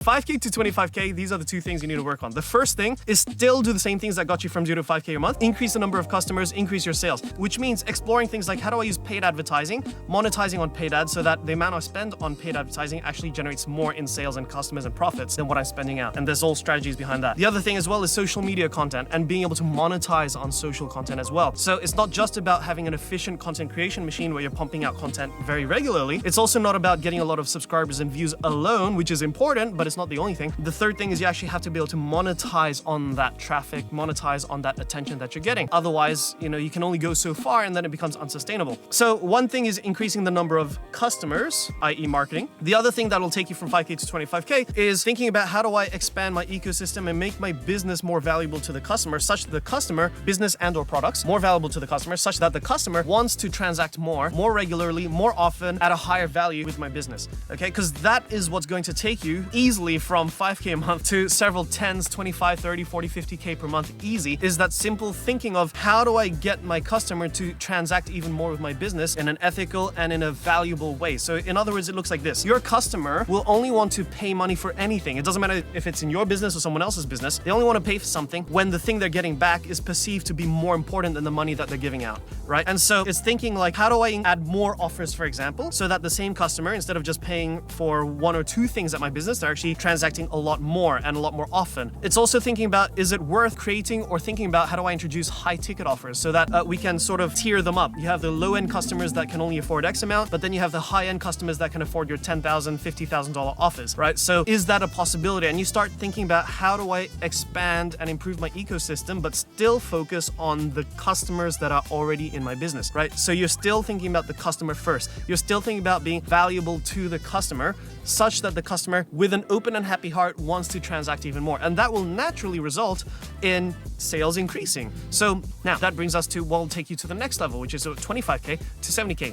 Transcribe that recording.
5K to 25K, these are the two things you need to work on. The first thing is still do the same things that got you from 0 to 5K a month. Increase the number of customers, increase your sales, which means exploring things like how do I use paid advertising, monetizing on paid ads so that the amount I spend on paid advertising actually generates more in sales and customers and profits than what I'm spending out. And there's all strategies behind that. The other thing as well is social media content and being able to monetize on social content as well. So it's not just about having an efficient content creation machine where you're pumping out content very regularly. It's also not about getting a lot of subscribers and views alone, which is important, but it's not the only thing. The third thing is you actually have to be able to monetize on that traffic, monetize on that attention that you're getting. Otherwise, you can only go so far and then it becomes unsustainable. So one thing is increasing the number of customers, i.e. marketing. The other thing that will take you from 5K to 25K is thinking about how do I expand my ecosystem and make my business more valuable to the customer, such that the customer, business and or products, more valuable to the customer, such that the customer wants to transact more regularly, more often, at a higher value with my business. Okay, because that is what's going to take you easily from 5K a month to several tens, 25, 30, 40, 50K per month easy, is that simple thinking of how do I get my customer to transact even more with my business in an ethical and in a valuable way. So in other words, it looks like this. Your customer will only want to pay money for anything. It doesn't matter if it's in your business or someone else's business. They only want to pay for something when the thing they're getting back is perceived to be more important than the money that they're giving out, right? And so it's thinking like, how do I add more offers, for example, so that the same customer, instead of just paying for one or two things at my business, they're actually transacting a lot more and a lot more often. It's also thinking about, is it worth creating or thinking about how do I introduce high ticket offers so that we can sort of tier them up. You have the low end customers that can only afford X amount, but then you have the high end customers that can afford your $10,000, $50,000 offers, right? So is that a possibility? And you start thinking about how do I expand and improve my ecosystem, but still focus on the customers that are already in my business, right? So you're still thinking about the customer first. You're still thinking about being valuable to the customer such that the customer with an open and happy heart wants to transact even more. And that will naturally result in sales increasing. So now that brings us to what will take you to the next level, which is 25K to 70K.